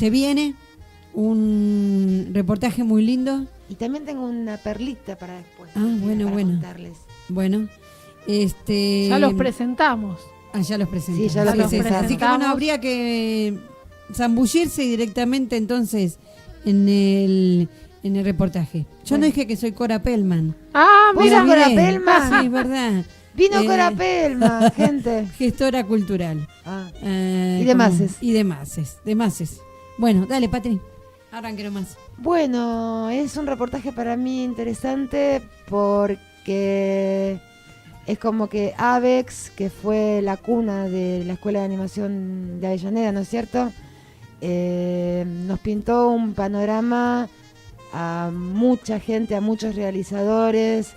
se viene un reportaje muy lindo. Y también tengo una perlita para después. Bueno, para bueno. contarles. Bueno, Ya los presentamos. ya los presentamos. Sí, ya los presentamos. Así que bueno, habría que zambullirse directamente entonces en el reportaje. Yo no dije que soy Cora Pellman. Mira, Cora Bien. Pellman. Sí, es verdad. Vino Cora Pellman, gente. Gestora cultural. Y demás. Y demás. Bueno, dale, Patri. Arranque nomás. Bueno, es un reportaje para mí interesante porque es como que ABEX, que fue la cuna de la Escuela de Animación de Avellaneda, ¿no es cierto? Nos pintó un panorama a mucha gente, a muchos realizadores,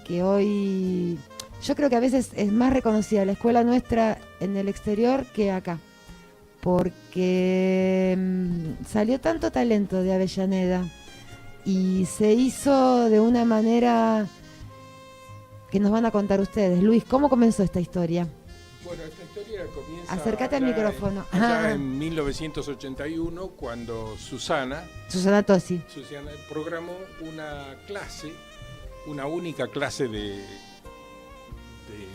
que hoy yo creo que a veces es más reconocida la escuela nuestra en el exterior que acá, porque salió tanto talento de Avellaneda y se hizo de una manera que nos van a contar ustedes. Luis, ¿cómo comenzó esta historia? Bueno, esta historia comienza... Acércate al micrófono. En 1981, cuando Susana Tosi programó una única clase de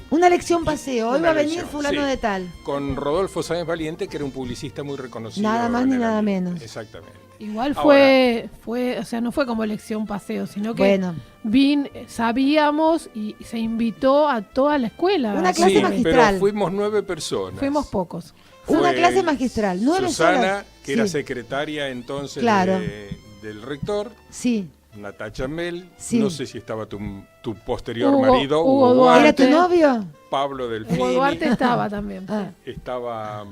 una lección paseo. Hoy va a venir lección, fulano de tal. Con Rodolfo Sáenz Valiente, que era un publicista muy reconocido. Nada más ni nada menos. Exactamente. Igual fue, o sea, no fue como lección paseo, sino que sabíamos y se invitó a toda la escuela. Una clase magistral. Pero fuimos 9 personas. Fuimos pocos. Una clase magistral, 9 Susana, solas. que era secretaria entonces del rector. Sí. Natacha Mel, sí. No sé si estaba tu posterior marido, Hugo Duarte. ¿Era tu novio? Pablo Delfini. Hugo Duarte estaba también. Estaba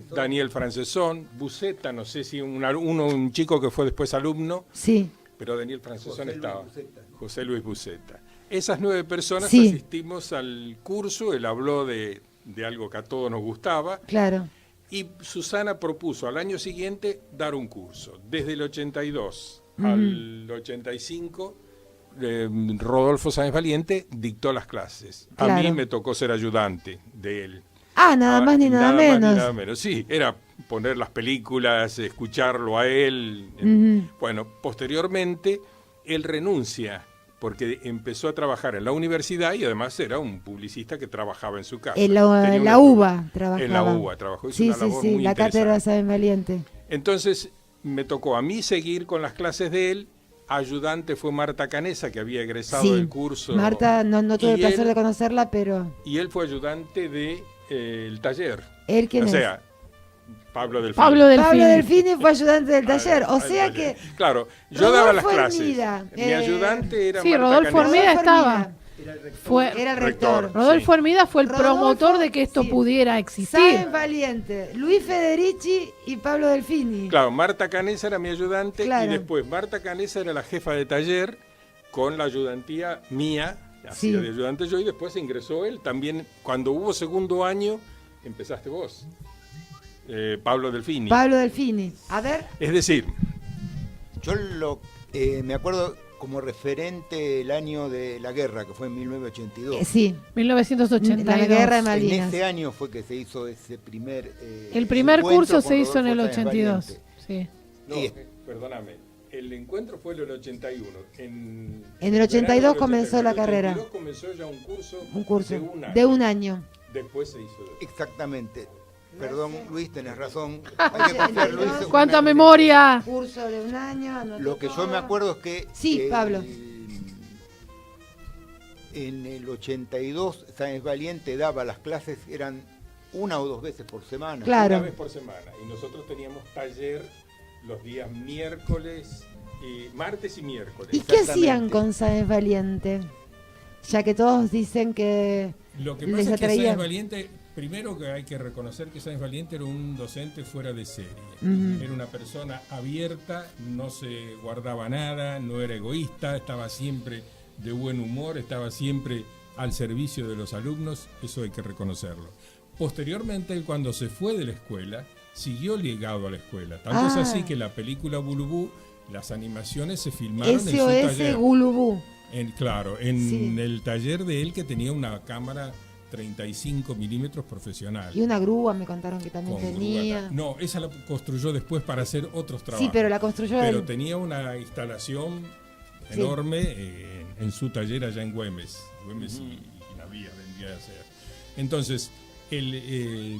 Daniel Francesón, Buceta, no sé si un chico que fue después alumno. Sí. Pero Daniel Francesón estaba. José Luis Buceta. Esas 9 personas asistimos al curso, él habló de algo que a todos nos gustaba. Claro. Y Susana propuso al año siguiente dar un curso. Desde el 82 al 85, Rodolfo Sáenz Valiente dictó las clases. Claro. A mí me tocó ser ayudante de él. Nada más ni nada menos. Sí, era poner las películas, escucharlo a él. Bueno, posteriormente él renuncia porque empezó a trabajar en la universidad y además era un publicista que trabajaba en su casa. En la UBA trabajaba. En la UBA trabajó. Hizo una labor muy la cátedra de Sáenz Valiente. Entonces me tocó a mí seguir con las clases de él. Ayudante fue Marta Canesa, que había egresado del curso. Marta, no tuve el placer de conocerla, pero... Y él fue ayudante del taller. ¿Él quién es? O sea, Pablo Delfini. Pablo Delfini fue ayudante del taller. O sea que... Claro, yo daba las clases. Hermida, Mi ayudante era Marta Rodolfo Canesa. Hermida estaba. Era el rector. Rodolfo Hermida fue el promotor de que esto pudiera existir. Sáenz Valiente, Luis Federici y Pablo Delfini. Claro, Marta Canesa era mi ayudante y después Marta Canesa era la jefa de taller con la ayudantía mía, hacía de ayudante yo y después ingresó él. También cuando hubo segundo año empezaste vos, Pablo Delfini. Pablo Delfini, a ver. Es decir, yo me acuerdo como referente el año de la guerra, que fue en 1982. Sí, 1982. La guerra de Malvinas. En ese año fue que se hizo ese primer... el primer curso se hizo en el 82. Sí. No, perdóname, el encuentro fue en el 81. En el 82 comenzó la carrera. En el 82 comenzó ya un curso de un año. Después se hizo... Exactamente. Perdón, Luis, tenés razón. Hay que confiar, Luis. ¡Cuánta memoria! Curso de un año. Lo que yo me acuerdo es que... Sí, Pablo. En el 82, Sáenz Valiente daba las clases, eran 1 o 2 veces por semana. Claro. 1 vez por semana. Y nosotros teníamos taller los días martes y miércoles. ¿Y qué hacían con Sáenz Valiente? Ya que todos dicen que lo que pasa es que Sáenz Valiente... Primero que hay que reconocer que Sáenz Valiente era un docente fuera de serie. Era una persona abierta, no se guardaba nada, no era egoísta, estaba siempre de buen humor, estaba siempre al servicio de los alumnos, eso hay que reconocerlo. Posteriormente, él cuando se fue de la escuela, siguió ligado a la escuela. Tanto es así que la película Gulubú, las animaciones se filmaron en su taller. Gulubú. En el taller de él, que tenía una cámara 35 milímetros profesional. Y una grúa me contaron que también tenía. No, esa la construyó después para hacer otros trabajos. Sí, pero la construyó Pero tenía una instalación enorme en su taller allá en Güemes. Güemes y la vía vendría a ser. Entonces, él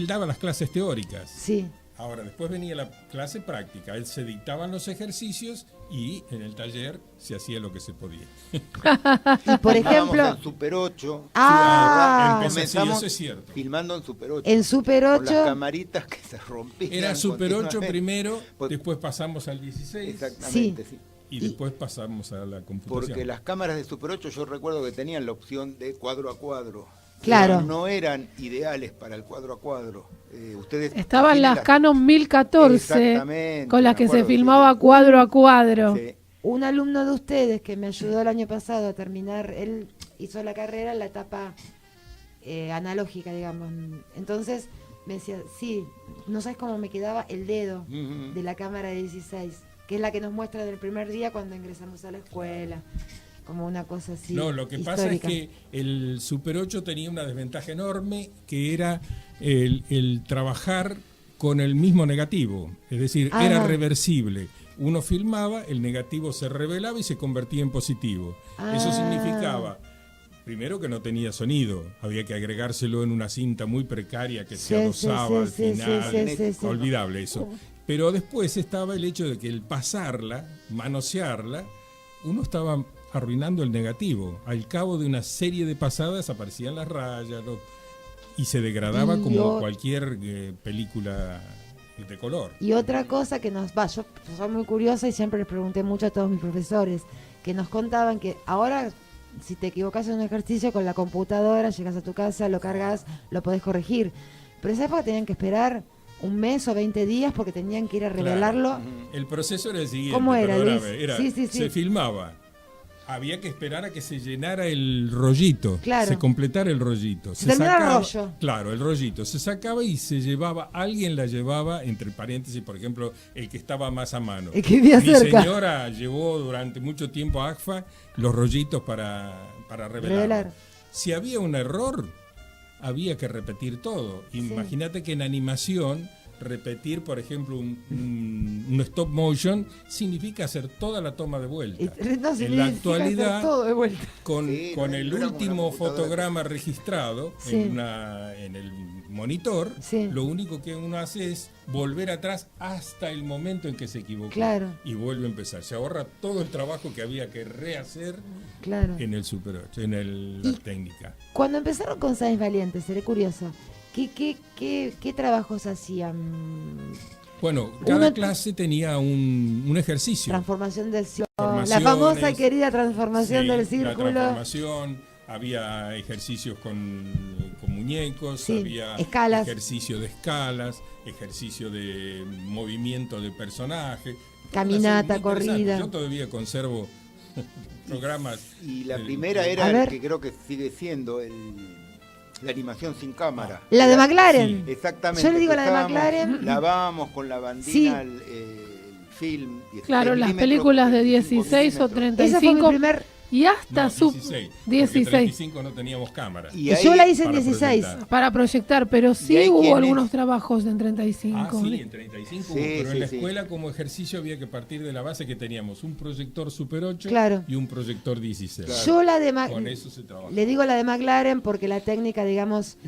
daba las clases teóricas. Sí. Ahora, después venía la clase práctica. Él se dictaban los ejercicios y en el taller se hacía lo que se podía. Y por ejemplo, en Super 8. Empezamos, eso es cierto. Filmando en Super 8. En Super 8. Con las camaritas que se rompían. Era Super 8 primero, después pasamos al 16. Exactamente, sí. Y después pasamos a la computación. Porque las cámaras de Super 8 yo recuerdo que tenían la opción de cuadro a cuadro. Claro. Pero no eran ideales para el cuadro a cuadro. Ustedes estaban las Canon 1014 con las que se filmaba cuadro a cuadro. Sí. Un alumno de ustedes que me ayudó el año pasado a terminar, él hizo la carrera en la etapa analógica, digamos. Entonces me decía, sí, no sabes cómo me quedaba el dedo de la cámara de 16, que es la que nos muestra del primer día cuando ingresamos a la escuela. Como una cosa así. No, lo que histórica. pasa es que el Super 8 tenía una desventaja enorme, que era el trabajar con el mismo negativo. Es decir, era reversible. Uno filmaba, el negativo se revelaba y se convertía en positivo. Eso significaba, primero, que no tenía sonido. Había que agregárselo en una cinta muy precaria que se adosaba al final. Olvidable eso. Pero después estaba el hecho de que el pasarla, manosearla, uno estaba arruinando el negativo. Al cabo de una serie de pasadas aparecían las rayas y se degradaba como cualquier película de color. Y otra cosa que yo soy muy curiosa y siempre les pregunté mucho a todos mis profesores, que nos contaban que ahora, si te equivocas en un ejercicio con la computadora, llegas a tu casa, lo cargas, lo podés corregir. Pero en esa época tenían que esperar un mes o 20 días porque tenían que ir a revelarlo. Claro. El proceso era el siguiente. ¿Cómo era, Luis? Sí. Se filmaba. Había que esperar a que se llenara el rollito, se completara el rollito. Se sacaba, el rollo. Claro, el rollito. Se sacaba y se llevaba, alguien la llevaba, entre paréntesis, por ejemplo, el que estaba más a mano. El que vivía cerca. Mi señora llevó durante mucho tiempo a ACFA los rollitos para revelar. Si había un error, había que repetir todo. Imagínate que en animación repetir, por ejemplo, un stop motion significa hacer toda la toma de vuelta. En la actualidad, todo de vuelta. con el último fotograma registrado en el monitor, lo único que uno hace es volver atrás hasta el momento en que se equivocó y vuelve a empezar. Se ahorra todo el trabajo que había que rehacer en el Super 8, en la técnica. Cuando empezaron con Sáenz Valiente, seré curiosa, ¿Qué trabajos hacían? Bueno, cada clase tenía un ejercicio. Transformación del círculo. La famosa querida transformación del círculo. La transformación, había ejercicios con muñecos, había ejercicio de escalas, ejercicio de movimiento de personaje. Caminata, corrida. Yo todavía conservo programas. Y la primera era, que creo que sigue siendo la animación sin cámara. La de McLaren. Sí, exactamente. Yo le digo la de McLaren. Lavábamos con la bandina el film. Claro, las películas de 16 o 35. Ese fue mi primer... Y hasta 16. 35 no teníamos cámara. Y yo la hice en 16. Para proyectar, pero sí hubo algunos trabajos en 35. Sí, en 35 hubo, pero en la escuela como ejercicio había que partir de la base que teníamos un proyector Super 8 y un proyector 16. Claro. Yo la de con eso se trabaja. Le digo la de McLaren porque la técnica, digamos,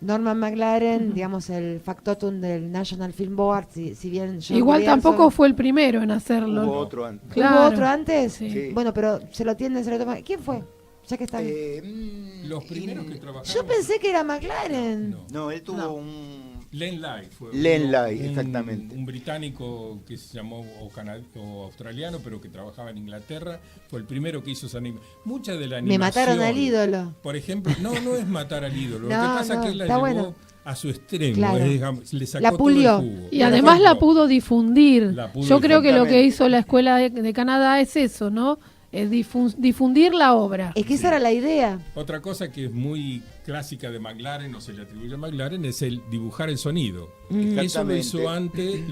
Norman McLaren, digamos, el factotum del National Film Board, si bien... Igual tampoco fue el primero en hacerlo. Hubo otro antes. Claro. ¿Hubo otro antes? Sí. Bueno, pero se lo toman. ¿Quién fue? Ya que está los primeros que trabajaron. Yo pensé que era McLaren. No, él tuvo un... Len Lai fue exactamente. Un británico que se llamó o australiano, pero que trabajaba en Inglaterra, fue el primero que hizo esa animación. Mucha de la animación. Me mataron al ídolo. Por ejemplo, no es matar al ídolo. Lo que pasa es que él la llevó a su extremo, le sacó la pulió. todo el jugo. Y además la pudo difundir. Yo creo que lo que hizo la Escuela de Canadá es eso, ¿no? Es difundir la obra. Es que esa era la idea. Otra cosa que es muy clásica de McLaren, o se le atribuye a McLaren, es el dibujar el sonido. Eso lo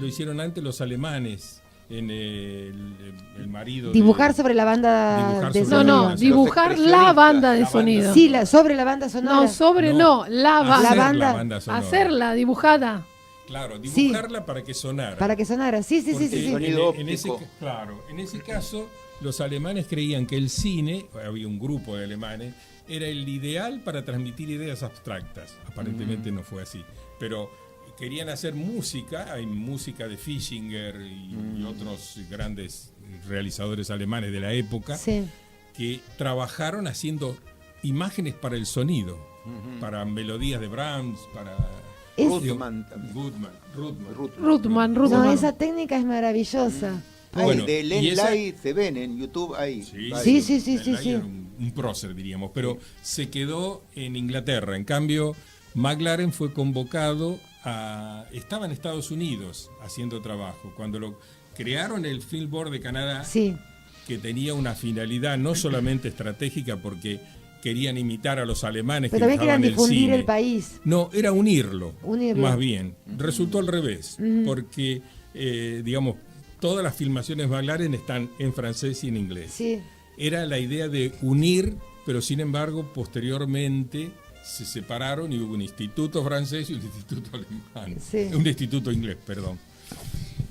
hicieron antes los alemanes. en el marido. Dibujar sobre la banda de sonido. No, dibujar la banda de sonido. Sí, sobre la banda sonora. La banda sonora. Hacerla, dibujada. Claro, dibujarla para que sonara. Para que sonara, sí. En ese caso, los alemanes creían que el cine, había un grupo de alemanes, era el ideal para transmitir ideas abstractas. Aparentemente no fue así. Pero querían hacer música, hay música de Fischinger y otros grandes realizadores alemanes de la época, que trabajaron haciendo imágenes para el sonido, para melodías de Brahms, para... Rudman. No, esa técnica es maravillosa. Bueno, de Len Lai se ven en YouTube ahí. Sí. Un prócer, diríamos, pero se quedó en Inglaterra. En cambio, McLaren fue convocado estaba en Estados Unidos haciendo trabajo. Cuando lo crearon el Film Board de Canadá, que tenía una finalidad no solamente estratégica, porque querían imitar a los alemanes, pero que querían difundir cine. El país. No, era unirlo. Más bien. Resultó al revés, porque, digamos, todas las filmaciones McLaren están en francés y en inglés. Sí. Era la idea de unir, pero sin embargo, posteriormente se separaron y hubo un instituto francés y un instituto alemán. Un instituto inglés, perdón.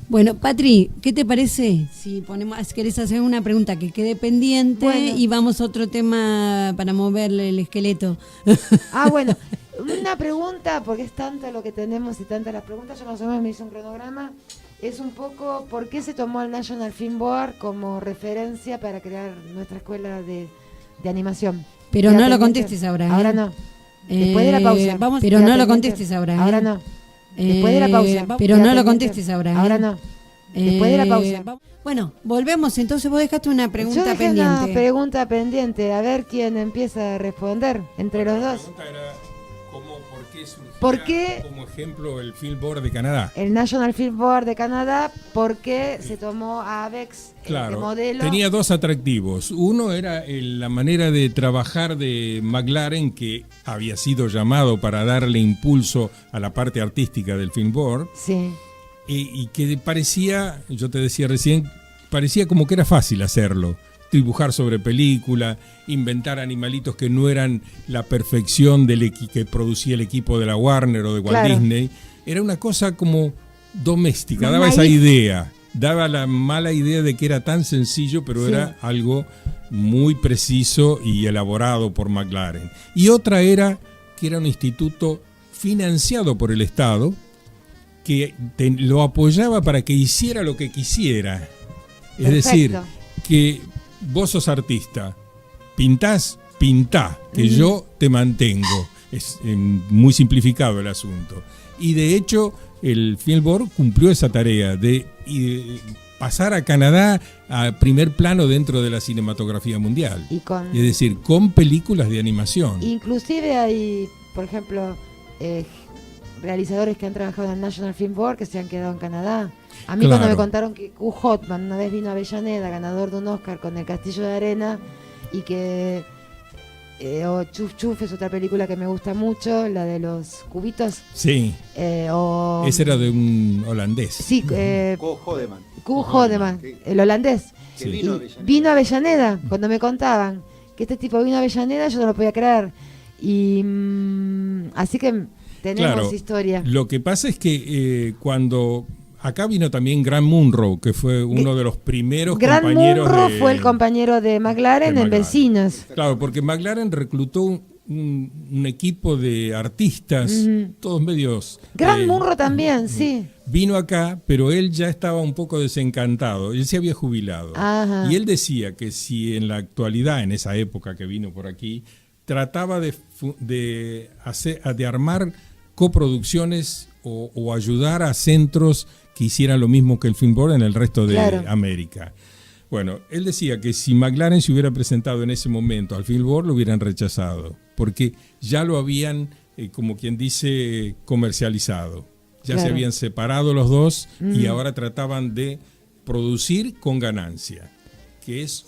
Bueno, Patri, ¿qué te parece si querés hacer una pregunta que quede pendiente y vamos a otro tema para moverle el esqueleto? Bueno, una pregunta, porque es tanto lo que tenemos y tantas las preguntas, yo más o menos me hice un cronograma, es un poco ¿por qué se tomó el National Film Board como referencia para crear nuestra escuela de animación? Pero no lo contestes ahora. Ahora no. Después de la pausa. Pero no lo contestes ahora. Ahora no. Después de la pausa. Pero no lo contestes ahora. Ahora no. Después de la pausa. Bueno, volvemos. Entonces vos dejaste una pregunta Yo pendiente. Una pregunta pendiente. A ver quién empieza a responder entre los dos. La pregunta era ¿por qué surgía como ejemplo el Film Board de Canadá? El National Film Board de Canadá, ¿por qué se tomó a ABEX de modelo? Tenía dos atractivos. Uno era la manera de trabajar de McLaren, que había sido llamado para darle impulso a la parte artística del Film Board. Sí. Y que parecía, yo te decía recién, parecía como que era fácil hacerlo. Dibujar sobre película, inventar animalitos que no eran la perfección que producía el equipo de la Warner o de Walt Disney. Era una cosa como doméstica, daba esa idea, daba la mala idea de que era tan sencillo, pero era algo muy preciso y elaborado por McLaren. Y otra era que era un instituto financiado por el Estado, que lo apoyaba para que hiciera lo que quisiera. Es decir, que vos sos artista, pintá, que yo te mantengo. Es muy simplificado el asunto. Y de hecho, el Film Board cumplió esa tarea de pasar a Canadá a primer plano dentro de la cinematografía mundial. Es decir, con películas de animación. Inclusive hay, por ejemplo, realizadores que han trabajado en el National Film Board que se han quedado en Canadá. A mí cuando me contaron que Q. Hotman una vez vino a Avellaneda, ganador de un Oscar con El Castillo de Arena, y que Chuf Chuf es otra película que me gusta mucho, la de los cubitos. Sí. Ese era de un holandés. Sí, Q. Hodeman, el holandés. Sí. Vino a Avellaneda. Cuando me contaban que este tipo vino a Avellaneda, yo no lo podía creer. Y así que tenemos historia. Lo que pasa es que cuando acá vino también Grant Munro, que fue uno de los primeros compañeros. Grant Munro fue el compañero de McLaren en Vecinos. Claro, porque McLaren reclutó un equipo de artistas, todos medios. Grant Munro también, sí. Vino acá, pero él ya estaba un poco desencantado. Él se había jubilado. Ajá. Y él decía que si en la actualidad, en esa época que vino por aquí, trataba de armar coproducciones o ayudar a centros que hicieran lo mismo que el Film Board en el resto de América. Bueno, él decía que si McLaren se hubiera presentado en ese momento al Film Board, lo hubieran rechazado, porque ya lo habían, como quien dice, comercializado. Ya se habían separado los dos y ahora trataban de producir con ganancia, que es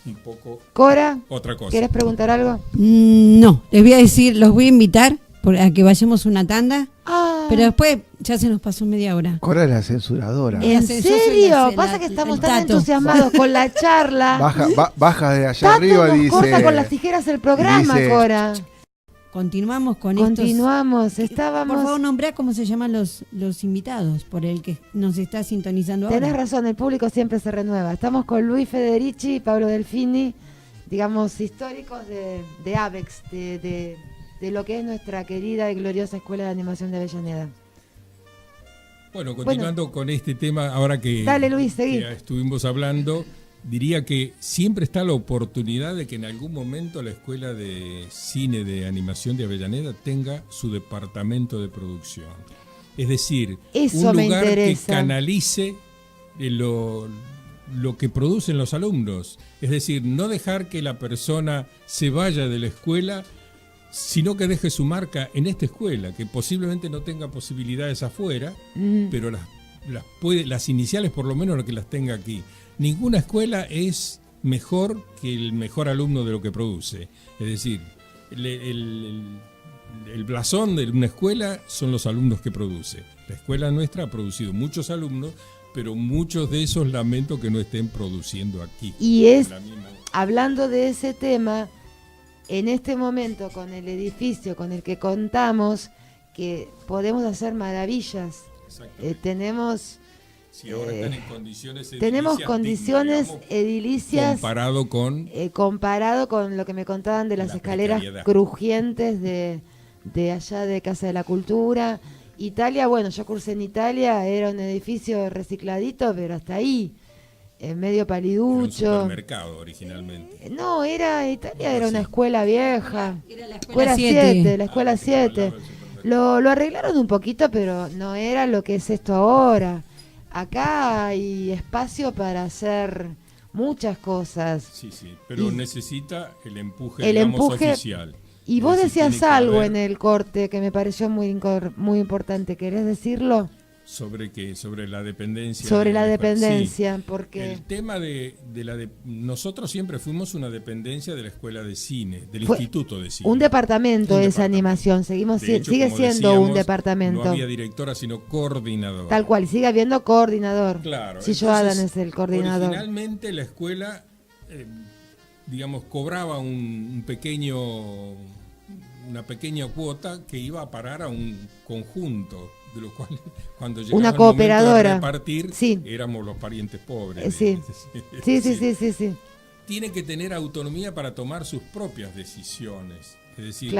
un poco Cora, otra cosa. ¿Quieres preguntar algo? No, les voy a decir, los voy a invitar a que vayamos una tanda. Pero después ya se nos pasó media hora. Cora es la censuradora. ¿En serio? Pasa que estamos tan entusiasmados con la charla. Baja de allá arriba y dice... corta con las tijeras el programa, Cora. Continuamos con estábamos... Por favor, nombrá cómo se llaman los invitados por el que nos está sintonizando ahora. Tenés razón, el público siempre se renueva. Estamos con Luis Federici y Pablo Delfini, digamos, históricos de ABEX, de lo que es nuestra querida y gloriosa Escuela de Animación de Avellaneda. Bueno, continuando con este tema, ahora que, dale, Luis, seguí. Que estuvimos hablando, diría que siempre está la oportunidad de que en algún momento la Escuela de Cine de Animación de Avellaneda tenga su departamento de producción. Es decir, eso un lugar que canalice lo que producen los alumnos. Es decir, no dejar que la persona se vaya de la escuela, sino que deje su marca en esta escuela, que posiblemente no tenga posibilidades afuera, pero las iniciales por lo menos que las tenga aquí. Ninguna escuela es mejor que el mejor alumno de lo que produce. Es decir, el blasón de una escuela son los alumnos que produce. La escuela nuestra ha producido muchos alumnos, pero muchos de esos lamento que no estén produciendo aquí. Y hablando de ese tema, en este momento con el edificio con el que contamos, que podemos hacer maravillas. Tenemos... Si ahora están en condiciones edilicias, tenemos condiciones edilicias comparado con lo que me contaban de las escaleras crujientes de allá de Casa de la Cultura. Italia, bueno, yo cursé en Italia, era un edificio recicladito, pero hasta ahí, medio paliducho. Era un supermercado originalmente. No, Italia era una escuela vieja. Era la escuela 7. La escuela 7. Lo arreglaron un poquito, pero no era lo que es esto ahora. Acá hay espacio para hacer muchas cosas. Sí, pero necesita el empuje oficial. Y vos decías algo en el corte que me pareció muy importante. ¿Querés decirlo? ¿Sobre qué? Sobre la dependencia. Sobre la dependencia, sí. Porque... El tema nosotros siempre fuimos una dependencia de la Escuela de Cine, del Instituto de Cine. Un departamento de esa animación, sigue siendo un departamento. No había directora, sino coordinador. Tal cual, sigue habiendo coordinador. Claro. Sillo Adam es el coordinador. Originalmente la escuela, cobraba una pequeña cuota que iba a parar a un conjunto, de lo cual cuando llegaba una el cooperadora momento de repartir, éramos los parientes pobres. Sí. Tiene que tener autonomía para tomar sus propias decisiones. Es decir,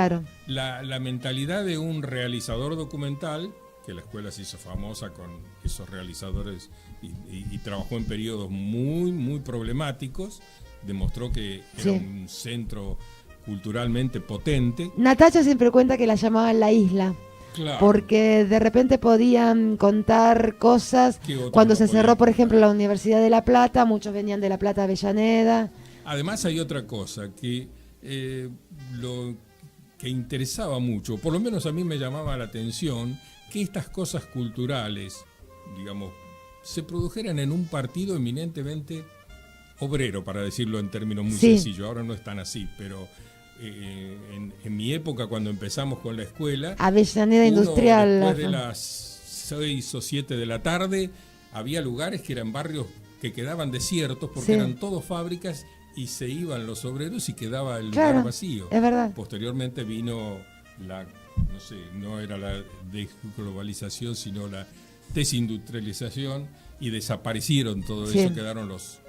la mentalidad de un realizador documental, que la escuela se hizo famosa con esos realizadores y trabajó en periodos muy, muy problemáticos, demostró que era un centro culturalmente potente. Natacha siempre cuenta que la llamaban la isla. Claro. Porque de repente podían contar cosas. Cuando se cerró, por ejemplo, la Universidad de La Plata, muchos venían de La Plata a Avellaneda. Además hay otra cosa que lo que interesaba mucho, por lo menos a mí me llamaba la atención, que estas cosas culturales, digamos, se produjeran en un partido eminentemente obrero, para decirlo en términos muy sencillos. Ahora no es tan así, pero en mi época, cuando empezamos con la escuela, Avellaneda Industrial, después de las 6 o 7 de la tarde, había lugares que eran barrios que quedaban desiertos porque eran todos fábricas y se iban los obreros y quedaba el lugar vacío. Es verdad. Posteriormente vino no era la desglobalización, sino la desindustrialización, y desaparecieron todo eso, quedaron los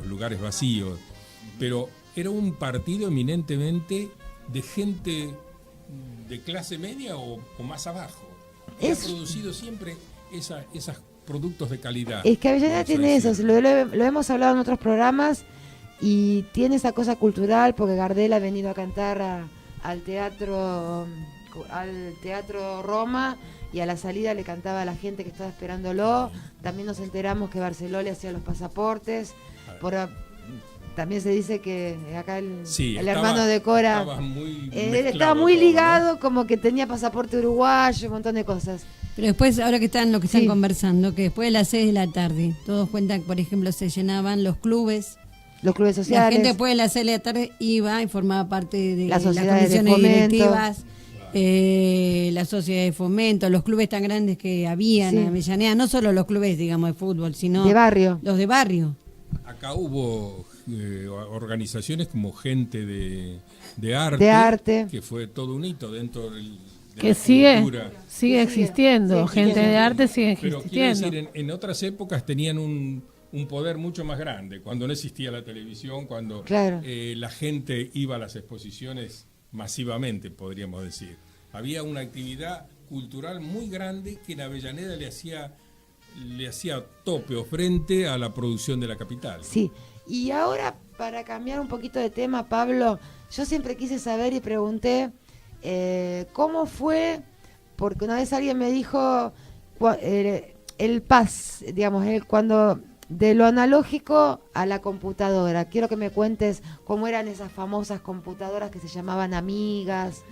lugares vacíos. Pero era un partido eminentemente de gente de clase media o más abajo. Ha producido siempre esos productos de calidad. Es que Avellaneda tiene eso, lo hemos hablado en otros programas, y tiene esa cosa cultural, porque Gardel ha venido a cantar al teatro Roma, y a la salida le cantaba a la gente que estaba esperándolo. También nos enteramos que Barceló le hacía los pasaportes. También se dice que acá el hermano de Cora estaba muy ligado, ¿no? Como que tenía pasaporte uruguayo, un montón de cosas. Pero después, ahora que están conversando, que después de las 6 de la tarde, todos cuentan que, por ejemplo, se llenaban los clubes sociales. La gente después de las 6 de la tarde iba y formaba parte de las comisiones directivas. la sociedad de fomento, los clubes tan grandes que habían en Avellaneda, no solo los clubes, digamos, de fútbol, sino de barrio. Los de barrio. Acá hubo organizaciones como Gente de Arte, que fue todo un hito dentro de que la cultura. Sigue existiendo, Gente de Arte sigue existiendo. Pero quiero decir, en otras épocas tenían un poder mucho más grande, cuando no existía la televisión, cuando la gente iba a las exposiciones masivamente, podríamos decir. Había una actividad cultural muy grande que en Avellaneda le hacía tope o frente a la producción de la capital. Sí, y ahora para cambiar un poquito de tema, Pablo, yo siempre quise saber y pregunté cómo fue, porque una vez alguien me dijo el PAS, digamos, cuando de lo analógico a la computadora. Quiero que me cuentes cómo eran esas famosas computadoras que se llamaban Amigas,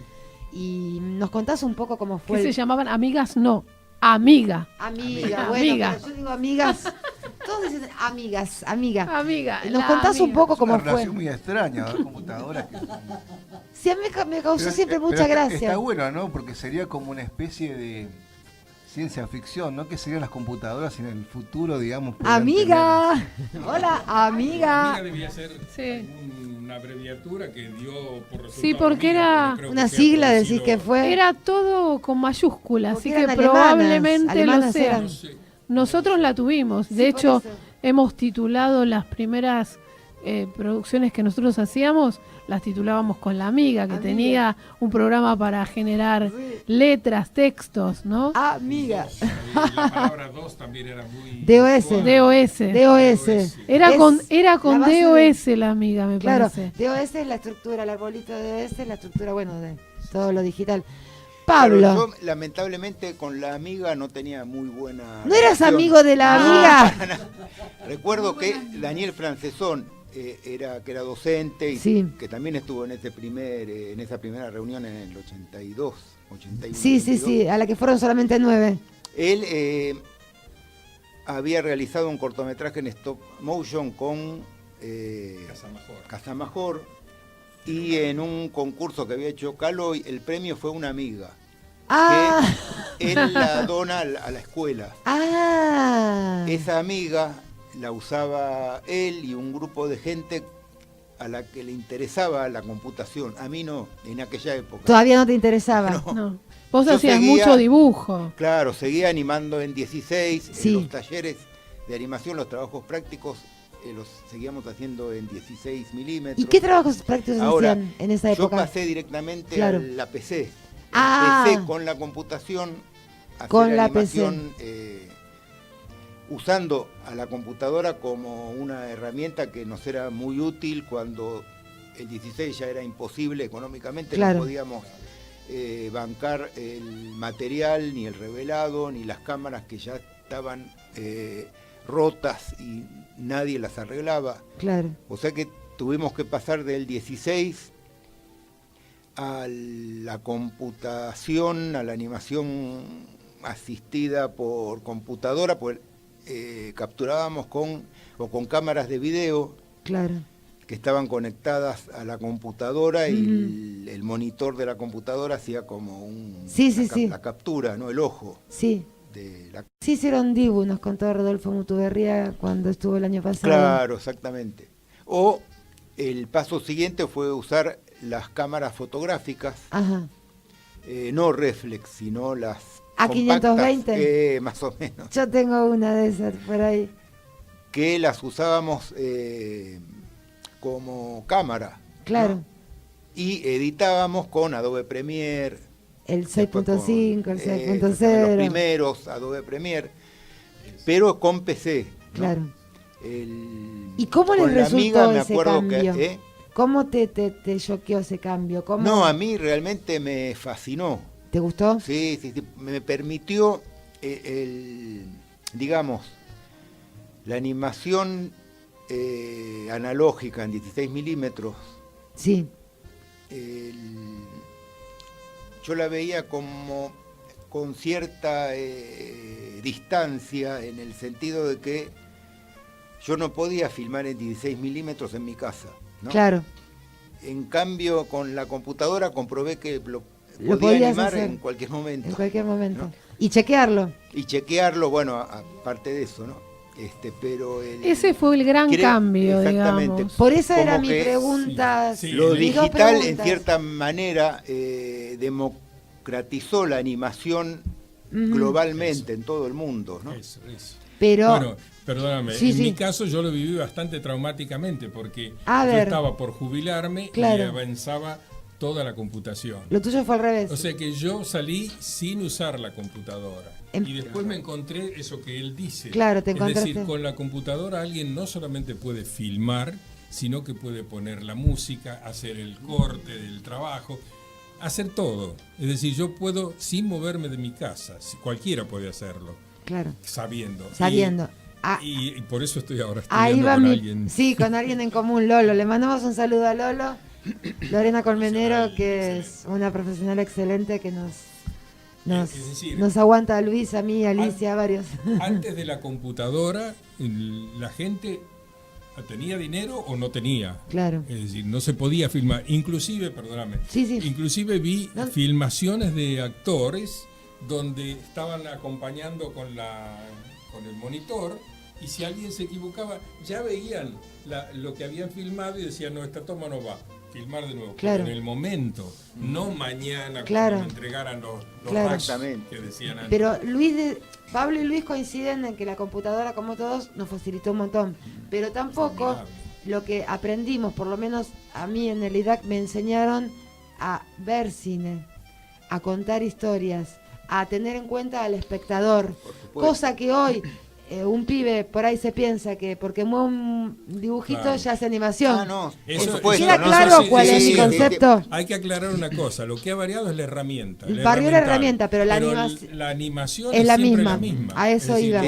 y nos contás un poco cómo fue. ¿Qué se llamaban? Amigas, no. Amiga, bueno, amiga. Yo digo amigas, todos dicen amiga. Nos amiga. contás un poco cómo fue. Es una relación muy extraña, ¿no? Computadoras que... Sí, a mí me causó siempre mucha gracia. Está bueno, ¿no? Porque sería como una especie de ciencia ficción, ¿no? Que serían las computadoras en el futuro, digamos. Amiga. Hola, amiga. Amiga debía ser una abreviatura que dio por resultado. Sí, porque era una sigla, decís que fue. Era todo con mayúsculas, así que alemanas, probablemente lo sea. eran. Nosotros la tuvimos. De hecho, hemos titulado las primeras producciones que nosotros hacíamos, las titulábamos con La Amiga, que tenía un programa para generar letras, textos, ¿no? Amiga. La palabra DOS también era muy... DOS. Era con DOS La Amiga, me parece. Claro, DOS es la estructura, el arbolito de DOS es la estructura, bueno, de todo lo digital. Pablo. Claro, yo lamentablemente con La Amiga no tenía muy buena... ¿No eras amigo de La Amiga? Recuerdo que Daniel Francesón, que era docente y que también estuvo en esa primera reunión en el 81. Sí, a la que fueron solamente 9. Él había realizado un cortometraje en stop motion con Casamajor, y en un concurso que había hecho Calo, el premio fue Una Amiga, que él la dona a la escuela. Esa amiga la usaba él y un grupo de gente a la que le interesaba la computación. A mí no, en aquella época. ¿Todavía no te interesaba? No. Vos hacías mucho dibujo. Claro, seguía animando en 16, en los talleres de animación, los trabajos prácticos, los seguíamos haciendo en 16 milímetros. ¿Y qué trabajos prácticos hacían en esa época? Yo pasé directamente a la PC. Empecé con la computación, hacer animación, usando a la computadora como una herramienta que nos era muy útil cuando el 16 ya era imposible económicamente, no podíamos bancar el material, ni el revelado, ni las cámaras que ya estaban rotas y nadie las arreglaba. O sea que tuvimos que pasar del 16 a la computación, a la animación asistida por computadora, pues capturábamos con cámaras de video que estaban conectadas a la computadora y el monitor de la computadora hacía como la captura, ¿no? El ojo. Sí hicieron Dibu, nos contó Rodolfo Mutuberría cuando estuvo el año pasado. Claro, exactamente. O el paso siguiente fue usar las cámaras fotográficas, no reflex, sino las A520, más o menos. Yo tengo una de esas por ahí. Que las usábamos como cámara. Claro. ¿No? Y editábamos con Adobe Premiere. El 6.5, el 6.0. Los primeros Adobe Premiere, pero con PC. ¿no? Claro. ¿Y cómo les resultó ese cambio? ¿Cómo te choqueó ese cambio? ¿Cómo? No, a mí realmente me fascinó. ¿Te gustó? Sí, me permitió, digamos, la animación analógica en 16 milímetros. Sí. Yo la veía como con cierta distancia, en el sentido de que yo no podía filmar en 16 milímetros en mi casa, ¿no? Claro. En cambio, con la computadora comprobé que lo podía podías animar hacer en cualquier momento. En cualquier momento. ¿No? Y chequearlo. Y chequearlo, bueno, aparte de eso, ¿no? Pero ese fue el gran cambio, digamos. Por eso era mi pregunta. Sí, lo digital, en cierta manera, democratizó la animación globalmente en todo el mundo, ¿no? Eso. Pero, bueno, perdóname, en mi caso yo lo viví bastante traumáticamente porque yo estaba por jubilarme y avanzaba toda la computación. Lo tuyo fue al revés. O sea que yo salí sin usar la computadora. Y después me encontré eso que él dice. Claro, te encontraste. Es decir, con la computadora alguien no solamente puede filmar, sino que puede poner la música, hacer el corte del trabajo, hacer todo. Es decir, yo puedo, sin moverme de mi casa, cualquiera puede hacerlo. Claro. Sabiendo. Y por eso estoy ahora estudiando con alguien. Sí, con alguien en común, Lolo. Le mandamos un saludo a Lolo. Lorena Colmenero, que es una profesional excelente que nos aguanta a Luis, a mí, a Alicia, a varios. Antes de la computadora, la gente tenía dinero o no tenía. Claro. Es decir, no se podía filmar. Inclusive, perdóname, inclusive vi filmaciones de actores donde estaban acompañando con el monitor, y si alguien se equivocaba, ya veían lo que habían filmado y decían, no, esta toma no va. Filmar de nuevo, en el momento, no mañana cuando me entregaran los hacks que decían antes. Pero Pablo y Luis coinciden en que la computadora, como todos, nos facilitó un montón, pero tampoco lo que aprendimos, por lo menos a mí en el IDAC, me enseñaron a ver cine, a contar historias, a tener en cuenta al espectador, cosa que hoy un pibe por ahí se piensa que porque mueve un dibujito ya hace animación. ¿Queda claro cuál es mi concepto? Hay que aclarar una cosa, lo que ha variado es la herramienta. Varió la herramienta, pero la animación es la misma. A eso iba.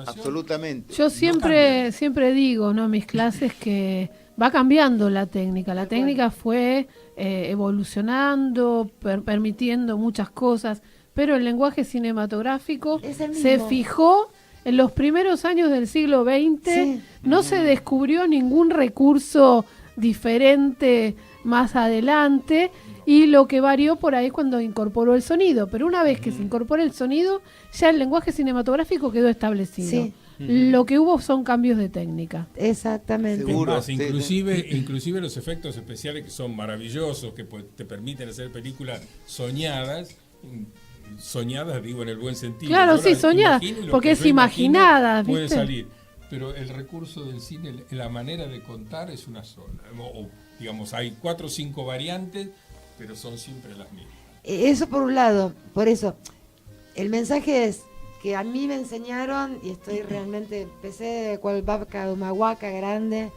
Absolutamente. Yo siempre digo, ¿no? En mis clases que va cambiando la técnica. La técnica fue evolucionando, permitiendo muchas cosas, pero el lenguaje cinematográfico se fijó en los primeros años del siglo XX. No se descubrió ningún recurso diferente más adelante, y lo que varió por ahí es cuando incorporó el sonido, pero una vez que se incorpora el sonido, ya el lenguaje cinematográfico quedó establecido. Lo que hubo son cambios de técnica. Exactamente. Seguro, inclusive los efectos especiales, que son maravillosos, que te permiten hacer películas soñadas, digo en el buen sentido. Claro, soñadas, porque es imaginada, ¿viste? Puede salir, pero el recurso del cine, la manera de contar es una sola. O, digamos, hay 4 o 5 variantes, pero son siempre las mismas. Eso por un lado, por eso, el mensaje es que a mí me enseñaron, y estoy realmente, empecé cual vaca de una huaca grande,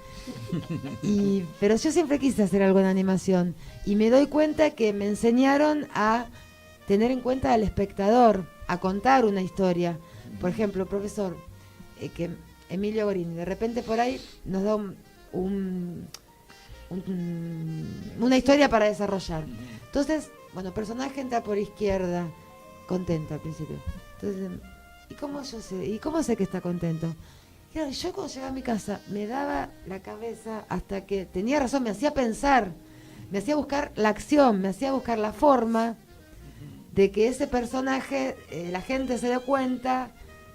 pero yo siempre quise hacer algo en animación, y me doy cuenta que me enseñaron a tener en cuenta al espectador, a contar una historia. Por ejemplo, profesor, que Emilio Gorini, de repente por ahí nos da una historia para desarrollar. Entonces, bueno, personaje entra por izquierda, contento al principio. Entonces, ¿y cómo sé que está contento? Claro, yo cuando llegaba a mi casa me daba la cabeza hasta que tenía razón, me hacía pensar, me hacía buscar la acción, me hacía buscar la forma de que ese personaje, la gente se dé cuenta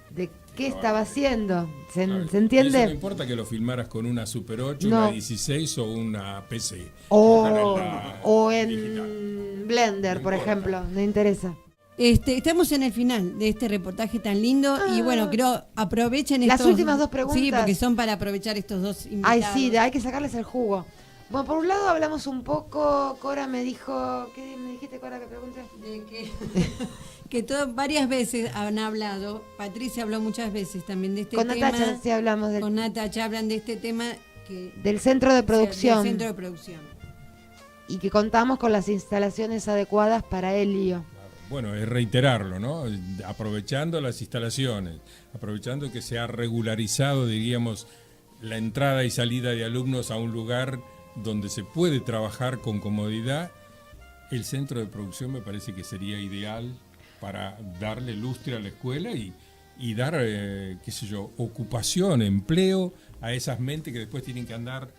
de qué estaba haciendo. ¿Se entiende? Eso no importa que lo filmaras con una Super 8, una 16 o una PC. O en Blender, por ejemplo, no interesa. Estamos en el final de este reportaje tan lindo y bueno, creo aprovechen las últimas 2 preguntas. Sí, porque son para aprovechar estos 2 invitados. Ay, sí, hay que sacarles el jugo. Bueno, por un lado hablamos un poco, Cora me dijo, ¿qué me dijiste, Cora, que pregunté? Que varias veces han hablado, Patricia habló muchas veces también de este tema. Con Natacha sí hablamos con Natacha hablan de este tema del centro de producción. Del centro de producción. Y que contamos con las instalaciones adecuadas para Helio. Bueno, es reiterarlo, ¿no? Aprovechando las instalaciones, aprovechando que se ha regularizado, diríamos, la entrada y salida de alumnos a un lugar donde se puede trabajar con comodidad, el centro de producción me parece que sería ideal para darle lustre a la escuela y dar, ocupación, empleo a esas mentes que después tienen que andar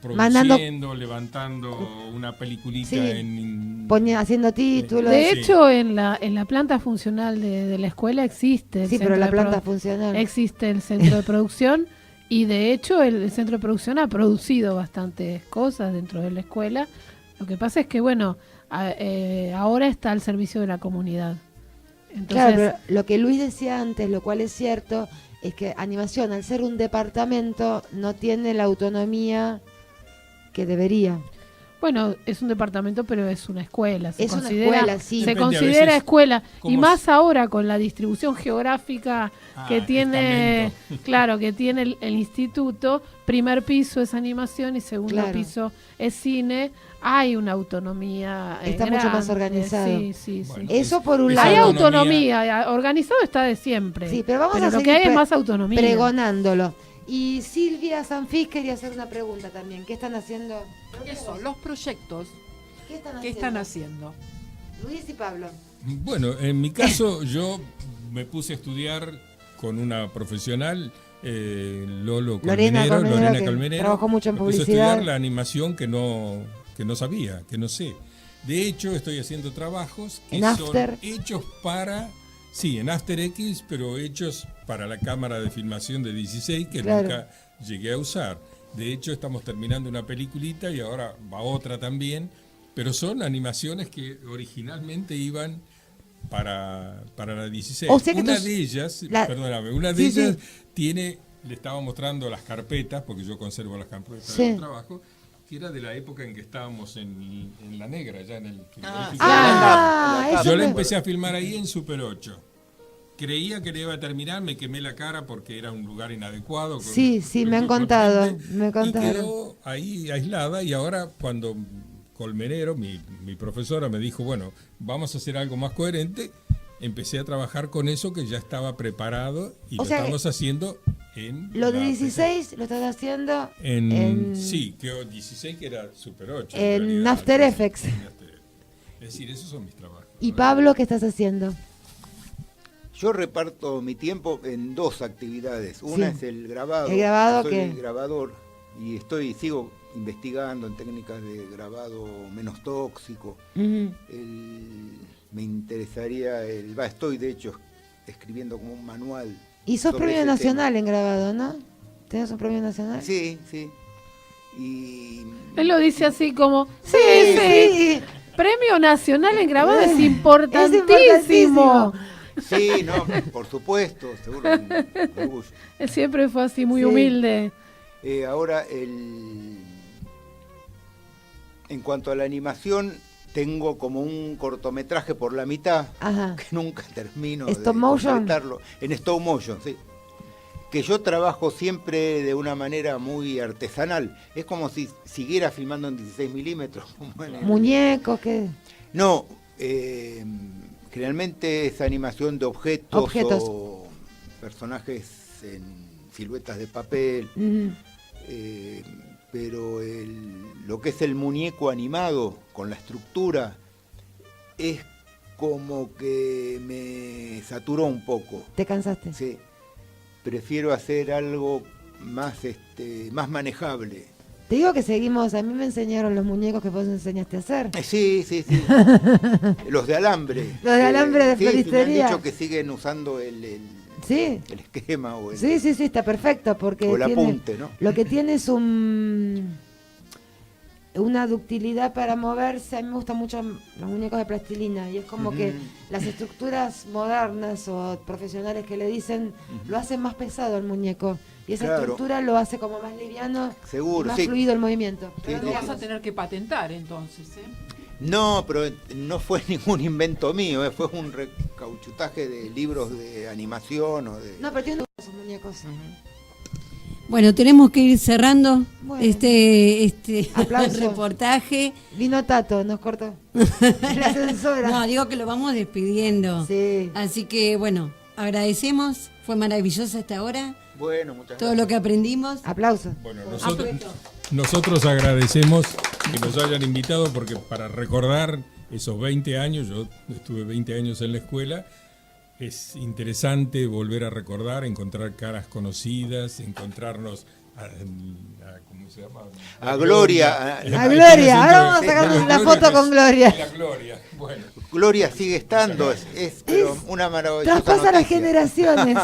produciendo, levantando una peliculita haciendo títulos. De hecho, en la planta funcional de la escuela existe. Sí, pero la planta funcional. Existe el centro de producción y de hecho el centro de producción ha producido bastantes cosas dentro de la escuela. Lo que pasa es que, bueno, ahora está al servicio de la comunidad. Entonces, claro, pero lo que Luis decía antes, lo cual es cierto, es que animación, al ser un departamento, no tiene la autonomía que debería. Bueno, es un departamento, pero es una escuela. Es una escuela, sí. Se considera escuela. Y más ahora con la distribución geográfica que tiene, claro, que tiene el instituto. Primer piso es animación y segundo piso es cine. Hay una autonomía está grande. Mucho más organizado. Sí. Bueno, eso por un lado. Hay autonomía. Organizado está de siempre. Sí, pero vamos a lo que hay es más autonomía. Pregonándolo. Y Silvia Sanfís quería hacer una pregunta también. ¿Qué están haciendo? ¿Qué son los proyectos? ¿Qué están haciendo? Luis y Pablo. Bueno, en mi caso yo me puse a estudiar con una profesional, Lorena Colmenero. Trabajó mucho en publicidad. Me puse a estudiar la animación que no sabía, que no sé. De hecho, estoy haciendo trabajos que son hechos para... Sí, en After X, pero hechos para la cámara de filmación de 16 que nunca llegué a usar. De hecho, estamos terminando una peliculita y ahora va otra también, pero son animaciones que originalmente iban para la 16. O sea que una de ellas tiene, le estaba mostrando las carpetas, porque yo conservo las carpetas de trabajo, que era de la época en que estábamos en La Negra, ya en el frigorífico. Yo la empecé a filmar ahí en Super 8. Creía que le iba a terminar, me quemé la cara porque era un lugar inadecuado. Me han contado. Y quedó ahí aislada y ahora cuando Colmenero, mi profesora, me dijo, bueno, vamos a hacer algo más coherente, empecé a trabajar con eso que ya estaba preparado y lo estamos haciendo en... Lo de 16 lo estás haciendo Sí, que 16 que era Super 8. En After Effects. Es decir, esos son mis trabajos. ¿Y Pablo qué estás haciendo? Yo reparto mi tiempo en dos actividades. Una es el grabado. ¿El grabado soy qué? grabador y sigo investigando en técnicas de grabado menos tóxico. Me interesaría, estoy de hecho escribiendo como un manual. Y sos premio nacional en grabado, ¿no? ¿Tenés un premio nacional? Sí. Y él lo dice así como, sí. Premio nacional en grabado es importantísimo. Sí, no, por supuesto, seguro. Él siempre fue así, muy humilde. Ahora, en cuanto a la animación, tengo como un cortometraje por la mitad, que nunca termino ¿Stop motion? En stop motion, sí. Que yo trabajo siempre de una manera muy artesanal. Es como si siguiera filmando en 16 milímetros. ¿Muñecos qué? No, generalmente es animación de objetos. O personajes en siluetas de papel. Pero lo que es el muñeco animado con la estructura es como que me saturó un poco. ¿Te cansaste? Sí. Prefiero hacer algo más manejable. Te digo que seguimos, a mí me enseñaron los muñecos que vos enseñaste a hacer. Sí. Los de alambre. Los de alambre de floristería. Me han dicho que siguen usando el esquema o el... Sí, está perfecto porque o el apunte, ¿no? Lo que tiene es una ductilidad para moverse. A mí me gustan mucho los muñecos de plastilina y es como que las estructuras modernas o profesionales que le dicen lo hacen más pesado el muñeco y esa estructura lo hace como más liviano, seguro, más fluido el movimiento. Pero no vas a tener que patentar entonces, No, pero no fue ningún invento mío, fue un recauchutaje de libros de animación o de... No, pero tienen esos muñecos. Bueno, tenemos que ir cerrando este reportaje. Vino Tato, nos cortó. La censora. No, digo que lo vamos despidiendo. Sí. Así que, bueno, agradecemos. Fue maravillosa esta hora. Bueno, muchas gracias. Todo lo que aprendimos. Aplausos. Bueno, nosotros agradecemos que nos hayan invitado porque para recordar esos 20 años, yo estuve 20 años en la escuela, es interesante volver a recordar, encontrar caras conocidas, encontrarnos ¿cómo se llama? A Gloria. A Gloria, ahora vamos a sacar la foto con Gloria. La Gloria, bueno. Gloria sigue estando, es pero una maravillosa traspasa noticia. las generaciones.